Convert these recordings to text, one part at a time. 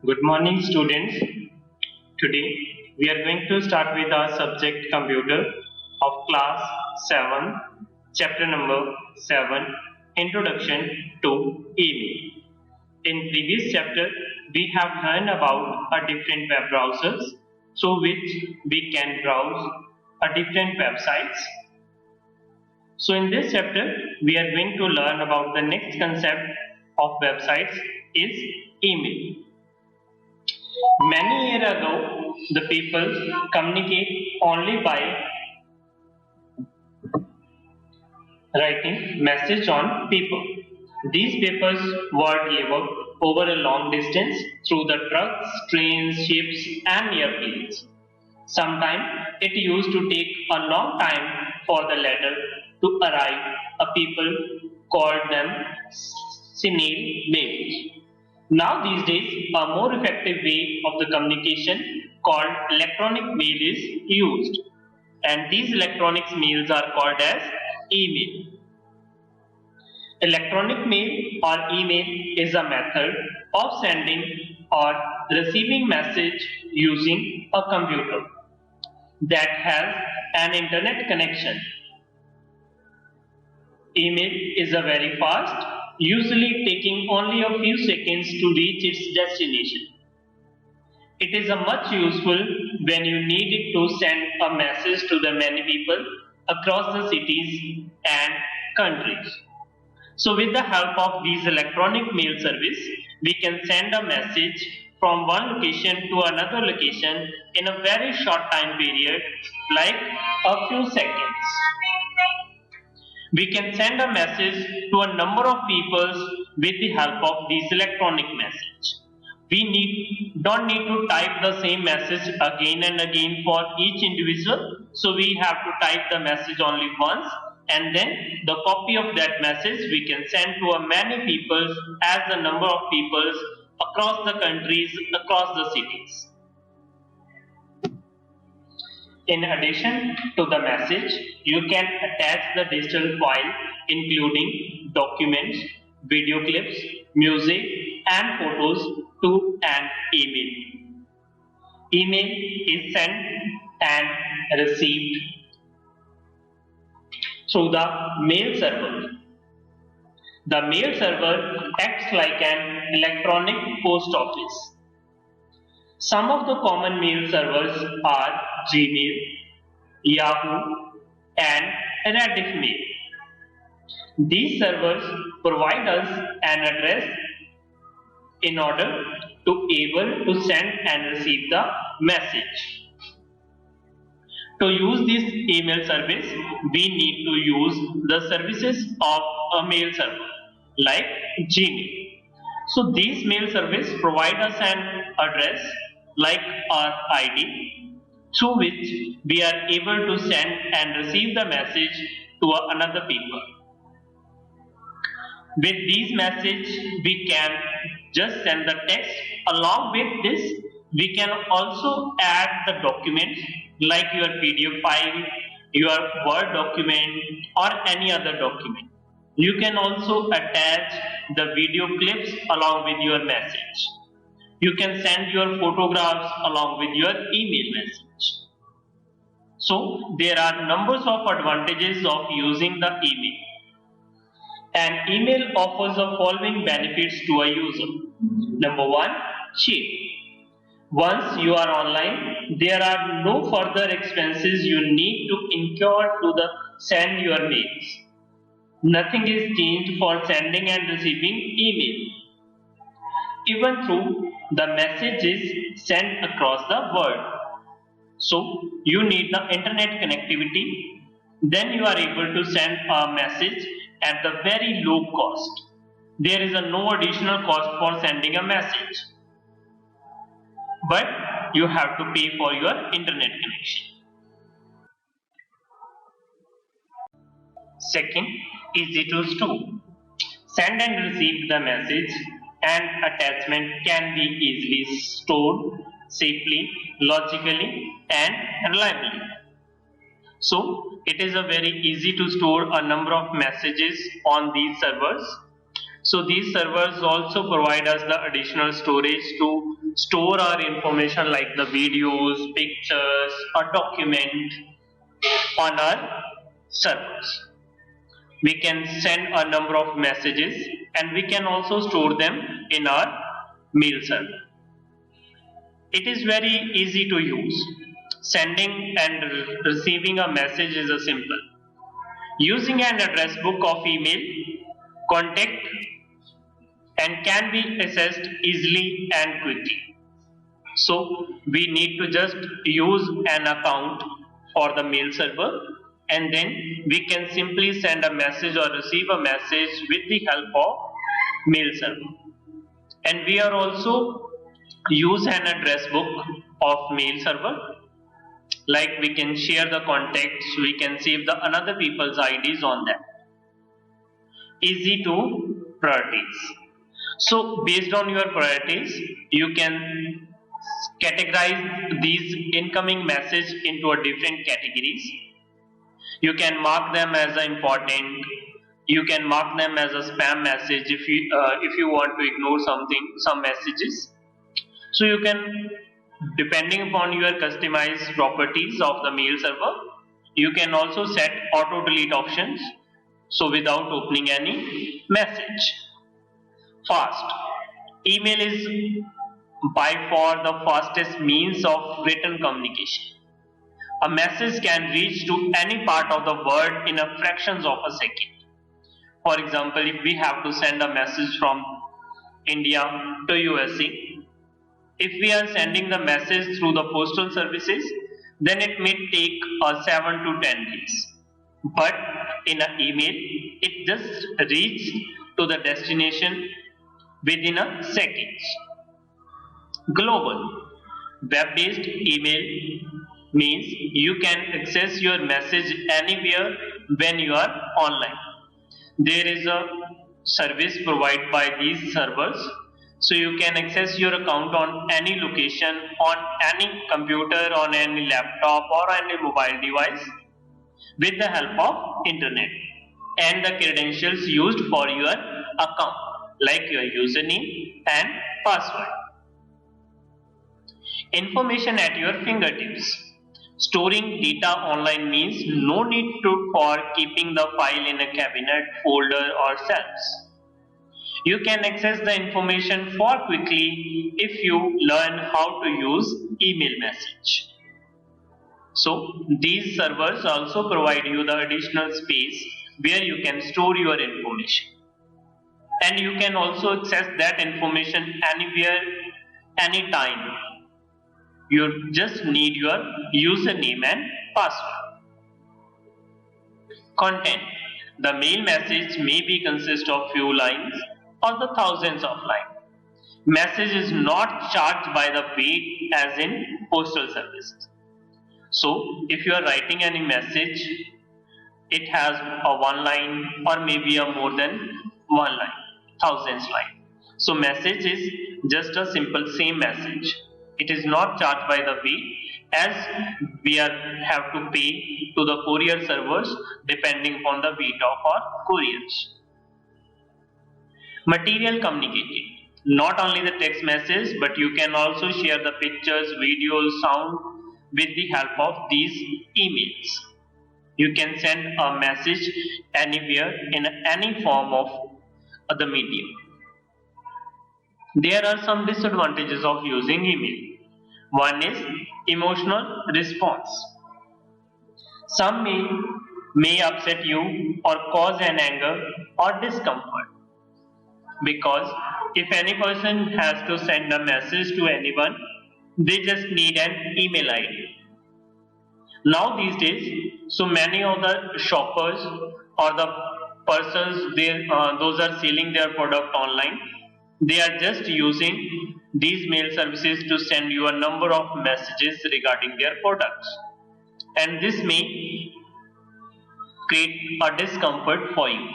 Good morning, students. Today we are going to start with our subject computer of class 7, chapter number 7, Introduction to Email. In previous chapter, we have learned about a different web browsers through which we can browse a different websites. So in this chapter, we are going to learn about the next concept of websites is email. Many years ago, the people communicate only by writing message on paper. These papers were delivered over a long distance through the trucks, trains, ships and airplanes. Sometimes it used to take a long time for the letter to arrive. A people called them snail mails. Now these days, a more effective way of the communication called electronic mail is used, and these electronic mails are called as email. Electronic mail or email is a method of sending or receiving message using a computer that has an internet connection. Email is a very fast, usually taking only a few seconds to reach its destination. It is a much useful when you need it to send a message to the many people across the cities and countries. So with the help of these electronic mail service, we can send a message from one location to another location in a very short time period, like a few seconds. We can send a message to a number of people with the help of these electronic message. We don't need to type the same message again and again for each individual. So we have to type the message only once, and then the copy of that message we can send to a many people as the number of people across the countries, across the cities. In addition to the message, you can attach the digital file including documents, video clips, music and photos to an email. Email is sent and received through the mail server. The mail server acts like an electronic post office. Some of the common mail servers are Gmail, Yahoo, and Rediff. These servers provide us an address in order to able to send and receive the message. To use this email service, we need to use the services of a mail server like Gmail. So these mail service provide us an address like our ID, through which we are able to send and receive the message to another people. With these message, we can just send the text. Along with this, we can also add the documents like your PDF file, your Word document or any other document. You can also attach the video clips along with your message. You can send your photographs along with your email message. So there are numbers of advantages of using the email. An email offers the following benefits to a user. Number 1, cheap. Once you are online, there are no further expenses you need to incur to send your mails. Nothing is changed for sending and receiving email. Even though the message is sent across the world. So you need the internet connectivity, then you are able to send a message at the very low cost. There is no additional cost for sending a message, but you have to pay for your internet connection. Second, easy to store. Send and receive the message and attachment can be easily stored safely, logically and reliably. So it is a very easy to store a number of messages on these servers. So these servers also provide us the additional storage to store our information like the videos, pictures, or document on our servers. We can send a number of messages and we can also store them in our mail server. It is very easy to use. Sending and receiving a message is a simple. Using an address book of email, contact and can be accessed easily and quickly. So we need to just use an account for the mail server, and then we can simply send a message or receive a message with the help of mail server. And we are also use an address book of mail server, like we can share the contacts, we can save the another people's IDs on them. Easy to priorities. So based on your priorities, you can categorize these incoming message into a different categories. You can mark them as important. You can mark them as a spam message if you want to ignore some messages. So you can, depending upon your customized properties of the mail server, you can also set auto delete options, so without opening any message. Fast. Email is by far the fastest means of written communication. A message can reach to any part of the world in a fractions of a second. For example, if we have to send a message from India to USA, if we are sending the message through the postal services, then it may take 7 to 10 days. But in an email, it just reaches to the destination within a seconds. Global. Web-based email means you can access your message anywhere when you are online. There is a service provided by these servers, so you can access your account on any location, on any computer, on any laptop or any mobile device with the help of internet and the credentials used for your account, like your username and password. Information at your fingertips. Storing data online means no need for keeping the file in a cabinet, folder or shelves. You can access the information far quickly if you learn how to use email message. So these servers also provide you the additional space where you can store your information. And you can also access that information anywhere, anytime. You just need your username and password. Content. The mail message may be consist of few lines or the thousands of lines. Message is not charged by the weight as in postal services. So if you are writing any message, it has a one line or maybe a more than one line, thousands line. So message is just a simple same message. It is not charged by the weight, as we have to pay to the courier servers depending upon the weight of our couriers. Material communicated. Not only the text message, but you can also share the pictures, videos, sound with the help of these emails. You can send a message anywhere in any form of the medium. There are some disadvantages of using email. One is emotional response. Some may upset you or cause an anger or discomfort, because if any person has to send a message to anyone, they just need an email ID. Now these days, so many of the shoppers or the persons those are selling their product online, they are just using these mail services to send you a number of messages regarding their products, and this may create a discomfort for you.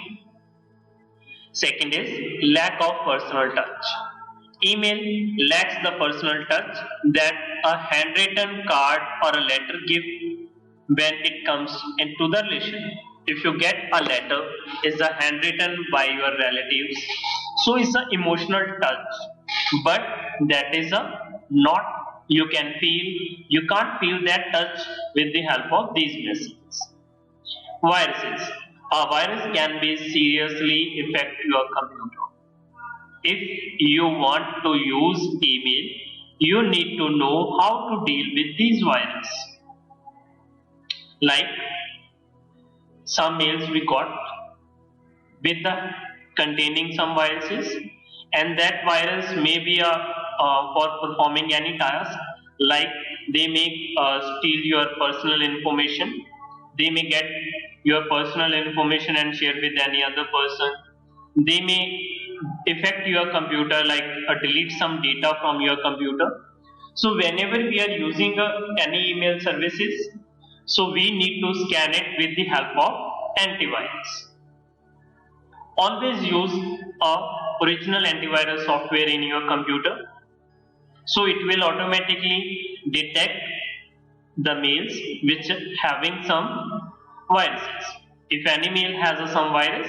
Second is lack of personal touch. Email lacks the personal touch that a handwritten card or a letter give when it comes into the relation. If you get a letter, is a handwritten by your relatives, so it's an emotional touch, but that is a not you can't feel that touch with the help of these messages. Viruses. A virus can be seriously affect your computer. If you want to use email, you need to know how to deal with these viruses. Like some mails we got with the containing some viruses, and that virus may be for performing any task, like they may steal your personal information, they may get your personal information and share with any other person, they may affect your computer, like delete some data from your computer. So whenever we are using any email services, so we need to scan it with the help of antivirus. Always use a original antivirus software in your computer, so it will automatically detect the mails which having some viruses. If any mail has some virus,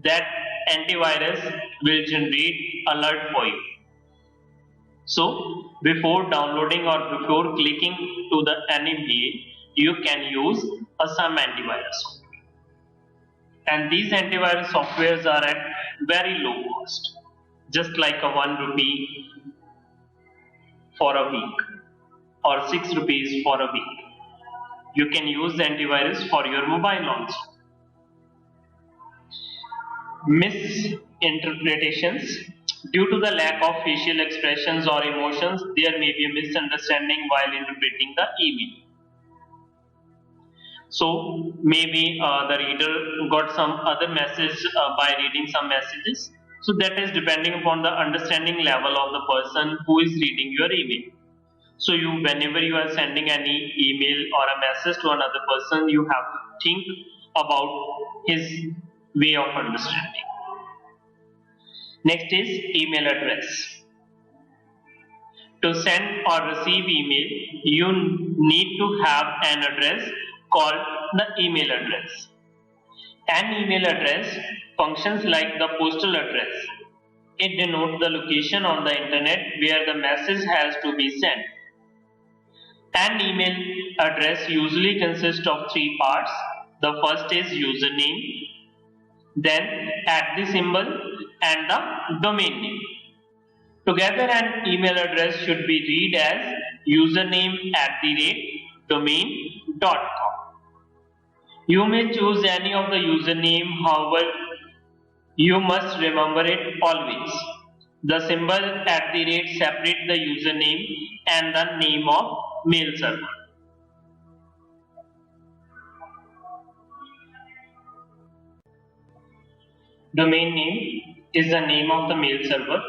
that antivirus will generate alert for you. So before downloading or before clicking to the any mail, you can use some antivirus software. And these antivirus softwares are at very low cost, just like a 1 rupee for a week or 6 rupees for a week. You can use the antivirus for your mobile also. Misinterpretations. Due to the lack of facial expressions or emotions, there may be a misunderstanding while interpreting the email. So maybe the reader got some other message by reading some messages. So that is depending upon the understanding level of the person who is reading your email. So whenever you are sending any email or a message to another person, you have to think about his way of understanding. Next is email address. To send or receive email, you need to have an address called the email address. An email address functions like the postal address. It denotes the location on the internet where the message has to be sent. An email address usually consists of 3 parts. The first is username, then @ symbol and the domain name. Together an email address should be read as username@domain.com. You may choose any of the username, however, you must remember it always. The symbol @ separates the username and the name of mail server. Domain name is the name of the mail server.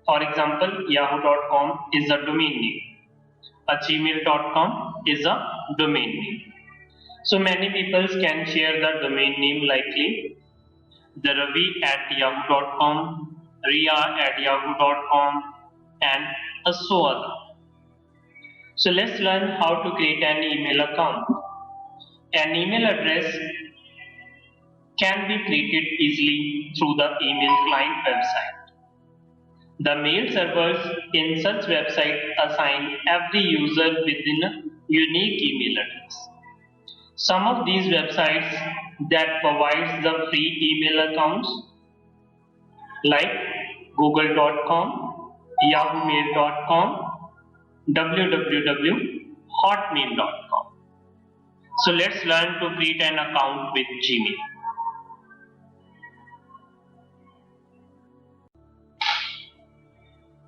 For example, yahoo.com is a domain name. gmail.com is a domain name. So many people can share the domain name likely. The Ravi at yahoo.com, Ria at yahoo.com, and so other. So let's learn how to create an email account. An email address can be created easily through the email client website. The mail servers in such website assign every user within a unique email address. Some of these websites that provides the free email accounts like google.com, yahoomail.com, www.hotmail.com. So let's learn to create an account with Gmail.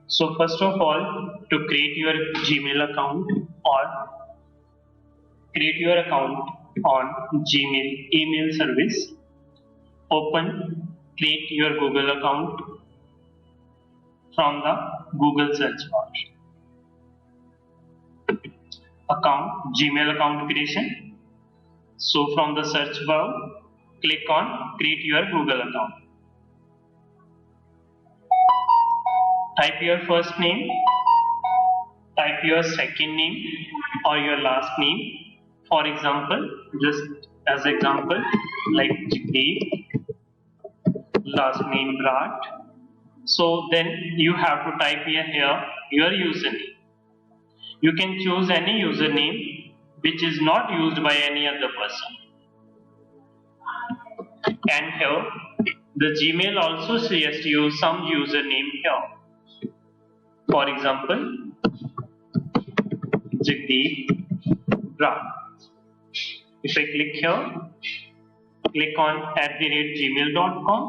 So first of all, to create your Gmail account or create your account on Gmail email service, create your Google account from the Google search bar. Gmail account creation. So from the search bar, click on create your Google account. Type your first name, type your second name or your last name. For example, just as example, like Deep, last name Brat. So then you have to type here your username. You can choose any username which is not used by any other person. And here the Gmail also suggests you some username here. For example, Jagdeep Brown. If I click here, click on @gmail.com.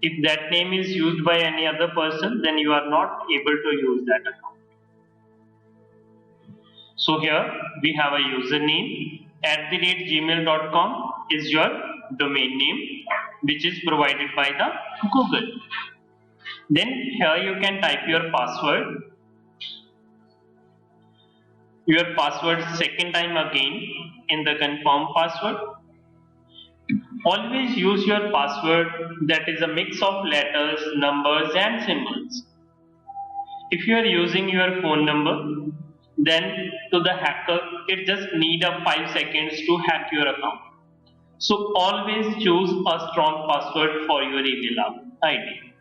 If that name is used by any other person, then you are not able to use that account. So here we have a username. @gmail.com is your domain name, which is provided by the Google. Then here you can type your password. Your password second time again in the confirm password. Always use your password that is a mix of letters, numbers and symbols. If you are using your phone number, then to the hacker it just need a 5 seconds to hack your account. So always choose a strong password for your email ID.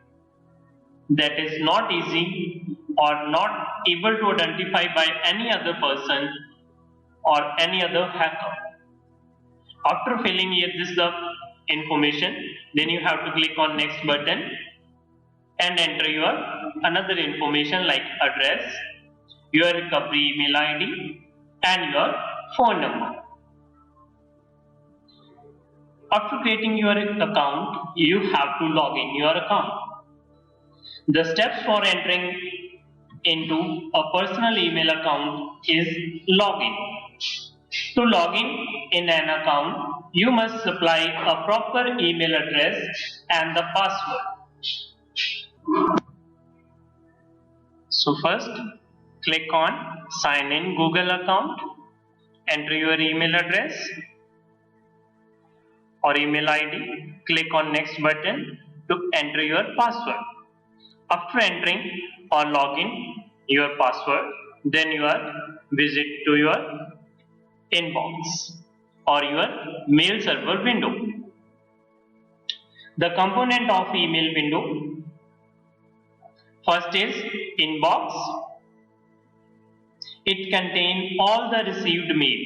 That is not easy or not able to identify by any other person or any other hacker. After filling this the information, then you have to click on next button and enter your another information like address, your recovery email ID and your phone number. After creating your account, you have to log in your account. The steps for entering into a personal email account is login. To log in an account, you must supply a proper email address and the password. So first, click on sign in Google account, enter your email address or email ID, click on next button to enter your password. After entering or login your password, then you are visit to your inbox or your mail server window. The component of email window, first is inbox. It contains all the received mail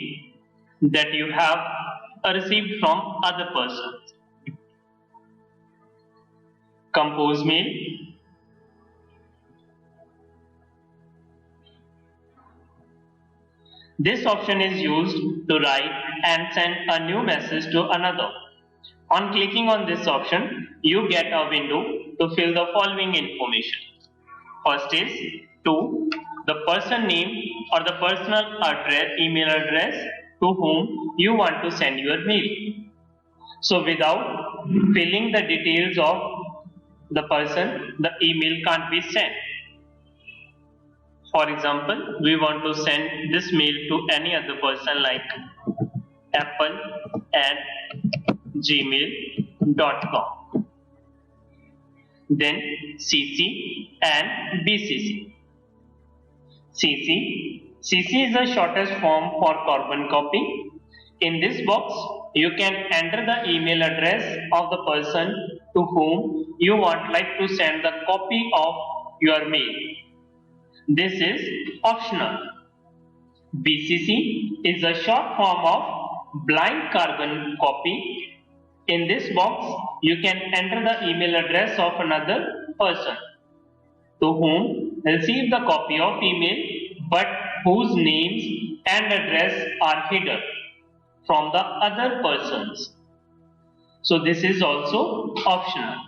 that you have received from other persons. Compose mail. This option is used to write and send a new message to another. On clicking on this option, you get a window to fill the following information. First is to the person name or the personal address, email address to whom you want to send your mail. So without filling the details of the person, the email can't be sent. For example, we want to send this mail to any other person like apple@gmail.com. Then CC and BCC. CC is the shortest form for carbon copy. In this box, you can enter the email address of the person to whom you want like to send the copy of your mail. This is optional. BCC is a short form of blind carbon copy. In this box, you can enter the email address of another person to whom receive the copy of email but whose names and address are hidden from the other persons. So this is also optional.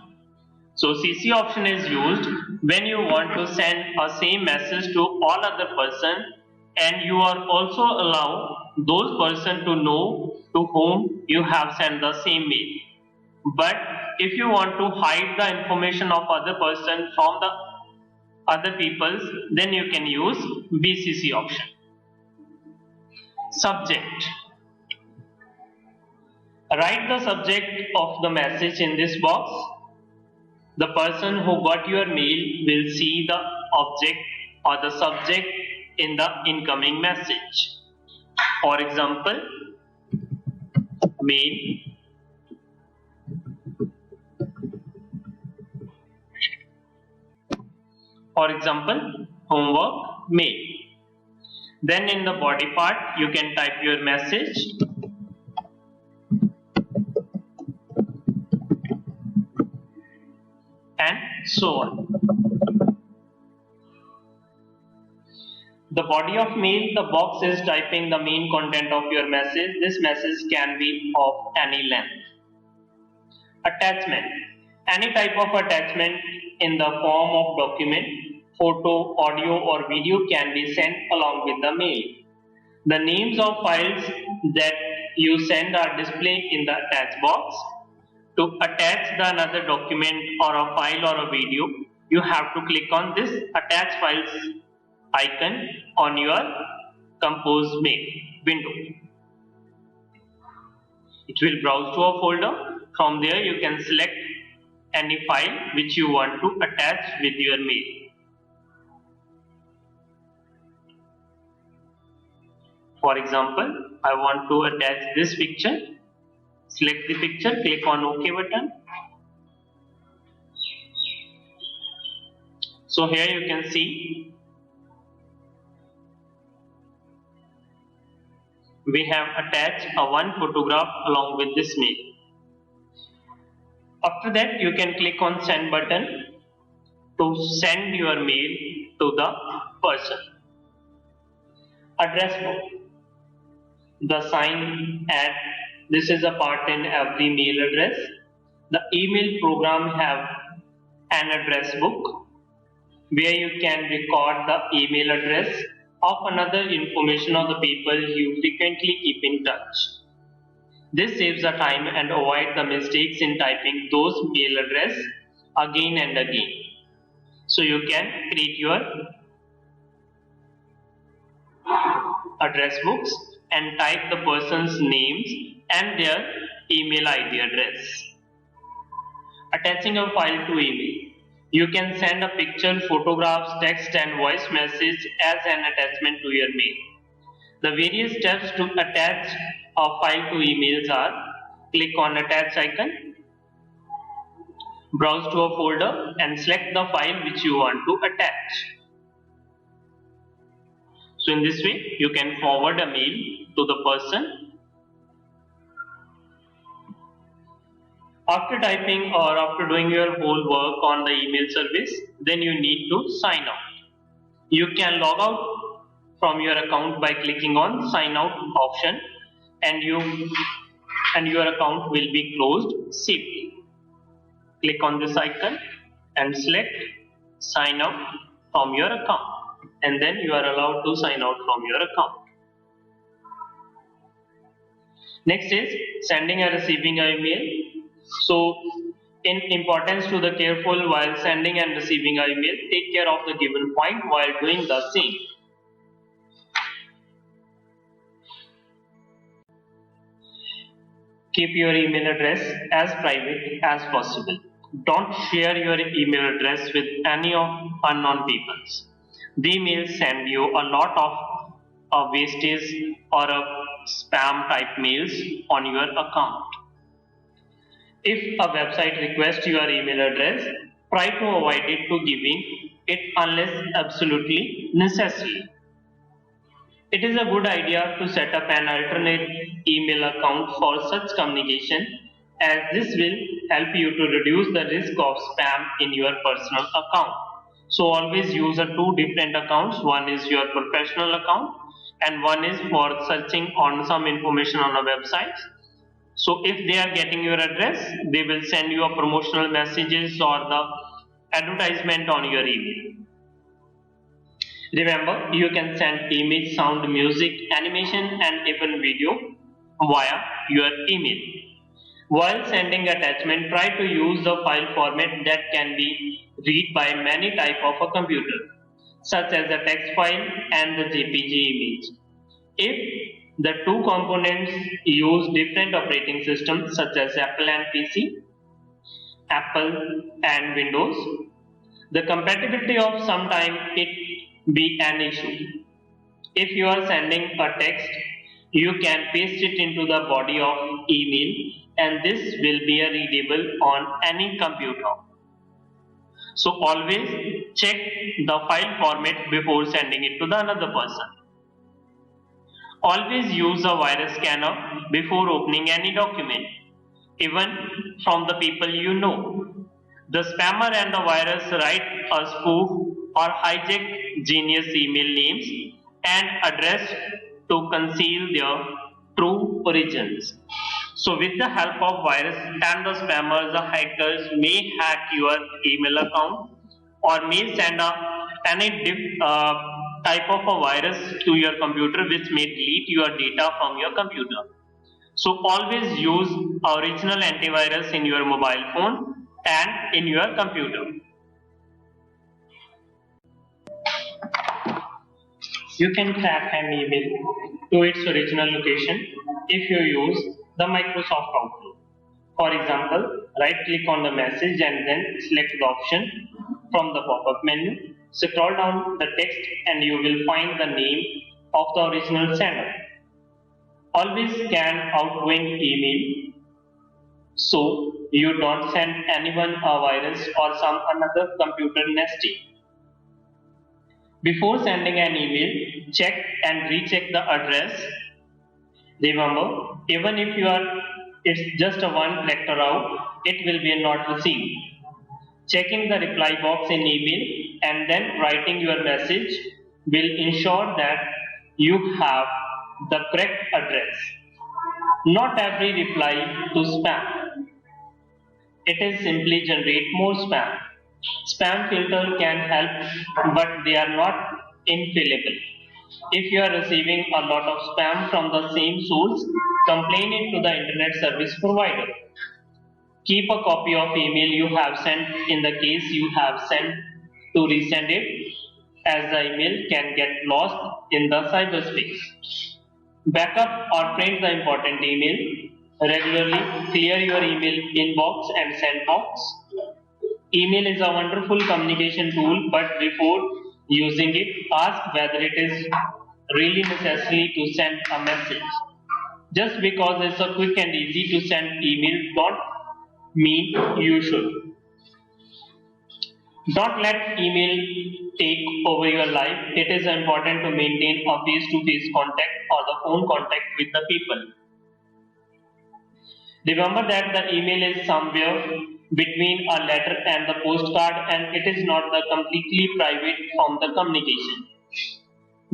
So CC option is used when you want to send a same message to all other person and you are also allow those person to know to whom you have sent the same mail. But if you want to hide the information of other person from the other peoples, then you can use BCC option. Subject. Write the subject of the message in this box. The person who got your mail will see the object or the subject in the incoming message. For example, mail. For example, homework mail. Then in the body part, you can type your message and so on. The body of mail, the box is typing the main content of your message. This message can be of any length. Attachment. Any type of attachment in the form of document, photo, audio or video can be sent along with the mail. The names of files that you send are displayed in the attach box. To attach the another document or a file or a video, you have to click on this attach files icon on your compose mail window. It will browse to a folder. From there you can select any file which you want to attach with your mail. For example, I want to attach this picture. Select the picture, click on OK button. So here you can see we have attached a one photograph along with this mail. After that, you can click on send button to send your mail to the person. Address book. The sign at this is a part in every mail address. The email program have an address book where you can record the email address of another information of the people you frequently keep in touch. This saves the time and avoid the mistakes in typing those mail address again and again. So you can create your address books and type the person's names and their email ID address. Attaching a file to email. You can send a picture, photographs, text and voice message as an attachment to your mail. The various steps to attach a file to emails are: click on attach icon, browse to a folder and select the file which you want to attach. So in this way you can forward a mail to the person. After typing or after doing your whole work on the email service, then you need to sign out. You can log out from your account by clicking on sign out option and your account will be closed safely. Click on this icon and select sign out from your account, and then you are allowed to sign out from your account. Next is sending and receiving an email. So in importance to the careful while sending and receiving an email, take care of the given point while doing the same. Keep your email address as private as possible. Don't share your email address with any of unknown people. They may send you a lot of wastage or a spam type mails on your account. If a website requests your email address, try to avoid it to giving it unless absolutely necessary. It is a good idea to set up an alternate email account for such communication, as this will help you to reduce the risk of spam in your personal account. So always use two different accounts. One is your professional account and one is for searching on some information on a website. So if they are getting your address, they will send you a promotional messages or the advertisement on your email. Remember, you can send image, sound, music, animation and even video via your email. While sending attachment, try to use the file format that can be read by many types of a computer, such as the text file and the JPG image. If the two components use different operating systems such as Apple and PC, Apple and Windows, the compatibility of sometime it be an issue. If you are sending a text, you can paste it into the body of email and this will be readable on any computer. So always check the file format before sending it to the another person. Always use a virus scanner before opening any document, even from the people you know. The spammer and the virus write a spoof or hijack genius email names and address to conceal their true origins. So, with the help of virus and the spammers, the hackers may hack your email account or may send any type of a virus to your computer which may delete your data from your computer. So always use original antivirus in your mobile phone and in your computer. You can track an email to its original location if you use the Microsoft Outlook. For example, right click on the message and then select the option from the pop-up menu. Scroll down the text and you will find the name of the original sender. Always scan outgoing email so you don't send anyone a virus or some another computer nasty. Before sending an email, check and recheck the address. Remember, even if it's just a one letter out, it will be not received. Checking the reply box in email and then writing your message will ensure that you have the correct address. Not every reply to spam. It is simply generate more spam. Spam filter can help, but they are not infallible. If you are receiving a lot of spam from the same source, complain it to the internet service provider. Keep a copy of email you have sent in the case you have sent to resend it, as the email can get lost in the cyberspace. Backup or print the important email. Regularly clear your email inbox and send box. Email is a wonderful communication tool, but before using it, ask whether it is really necessary to send a message. Just because it's a quick and easy to send email, don't mean you should. Don't let email take over your life. It is important to maintain a face-to-face contact or the phone contact with the people. Remember that the email is somewhere between a letter and the postcard, and it is not the completely private from the communication.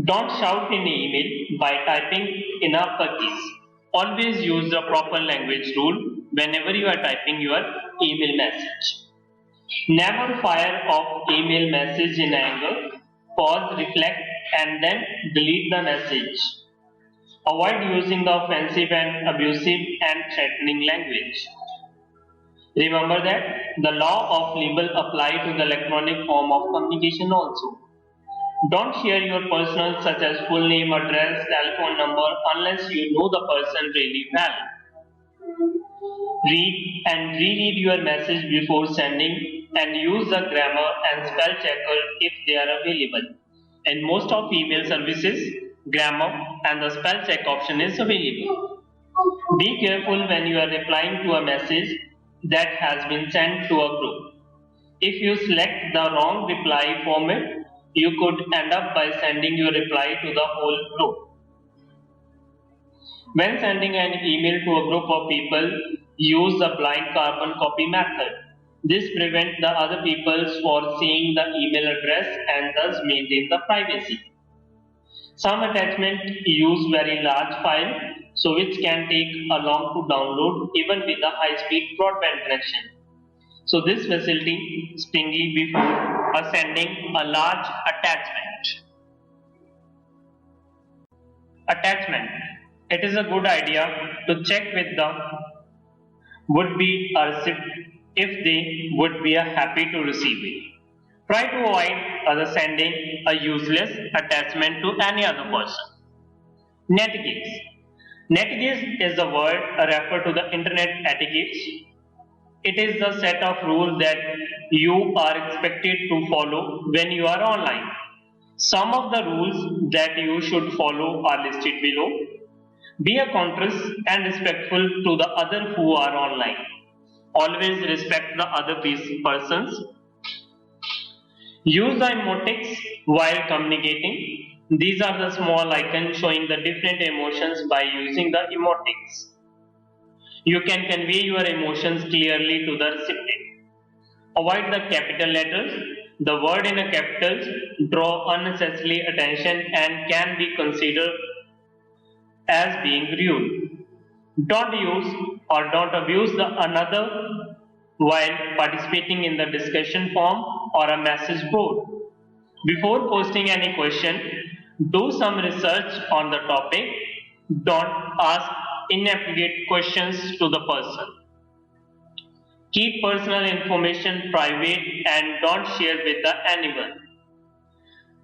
Don't shout in email by typing in a uppercase. Always use the proper language rule whenever you are typing your email message. Never fire off email message in anger. Pause, reflect, and then delete the message. Avoid using the offensive and abusive and threatening language. Remember that the law of libel apply to the electronic form of communication also. Don't share your personal such as full name, address, telephone number unless you know the person really well. Read and reread your message before sending and use the grammar and spell checker if they are available. In most of email services, grammar and the spell check option is available. Be careful when you are replying to a message that has been sent to a group. If you select the wrong reply format, you could end up by sending your reply to the whole group. When sending an email to a group of people, use the blind carbon copy method. This prevents the other people from seeing the email address and thus maintain the privacy. Some attachments use very large file, so which can take a long to download even with a high-speed broadband connection. So this facility strictly before sending a large attachment. Attachment. It is a good idea to check with the would-be recipient if they would be happy to receive it. Try to avoid sending a useless attachment to any other person. Netiquette. Netiquette is the word referred to the internet etiquette. It is the set of rules that you are expected to follow when you are online. Some of the rules that you should follow are listed below. Be a courteous and respectful to the other who are online. Always respect the other persons. Use the emotics while communicating. These are the small icons showing the different emotions by using the emotics. You can convey your emotions clearly to the recipient. Avoid the capital letters. The word in a capitals draw unnecessary attention and can be considered as being rude. Don't use or don't abuse the another while participating in the discussion forum or a message board. Before posting any question, do some research on the topic. Don't ask inappropriate questions to the person. Keep personal information private and don't share with anyone.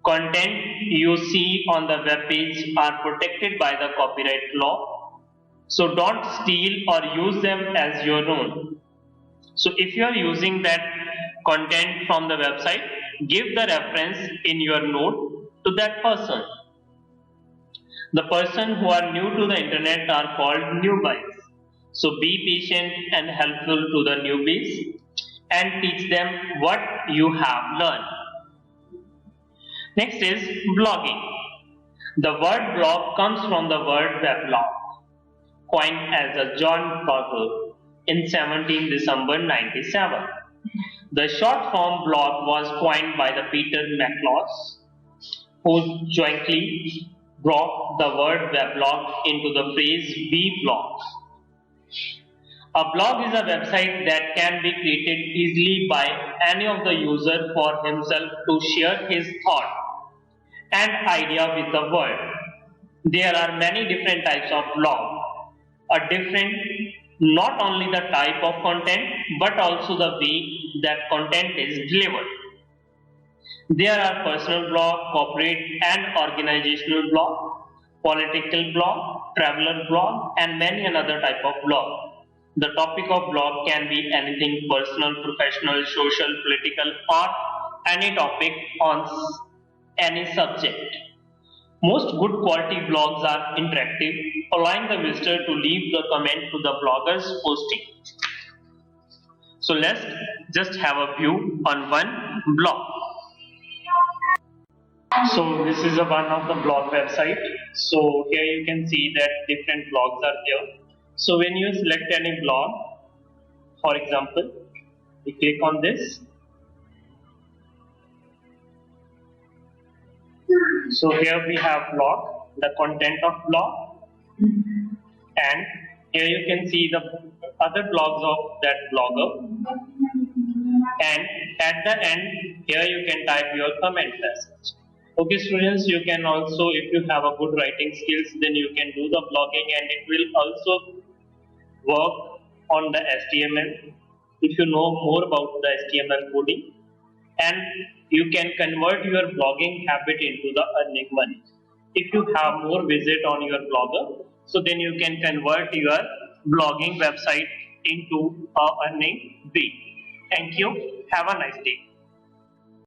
Content you see on the web page are protected by the copyright law, so don't steal or use them as your own. So if you are using that content from the website, give the reference in your note to that person. The person who are new to the internet are called newbies. So be patient and helpful to the newbies and teach them what you have learned. Next is blogging. The word blog comes from the word weblog, coined as a John Blogger in 17 December 97. The short form blog was coined by the Peter McLaws, who jointly brought the word weblog into the phrase we blog. A blog is a website that can be created easily by any of the user for himself to share his thought and idea with the world. There are many different types of blog. A different not only the type of content but also the way that content is delivered. There are personal blog, corporate and organizational blog, political blog, traveler blog and many another type of blog. The topic of blog can be anything personal, professional, social, political or any topic on any subject. Most good quality blogs are interactive, allowing the visitor to leave the comment to the blogger's posting. So let's just have a view on one blog. So this is one of the blog website. So here you can see that different blogs are there. So when you select any blog, for example, you click on this. So here we have blog, the content of blog, and here you can see the other blogs of that blogger, and at the end here you can type your comment message. Okay students, you can also, if you have a good writing skills, then you can do the blogging and it will also work on the HTML if you know more about the HTML coding, and you can convert your blogging habit into the earning money. If you have more visit on your blogger, so then you can convert your blogging website into a earning way. Thank you. Have a nice day.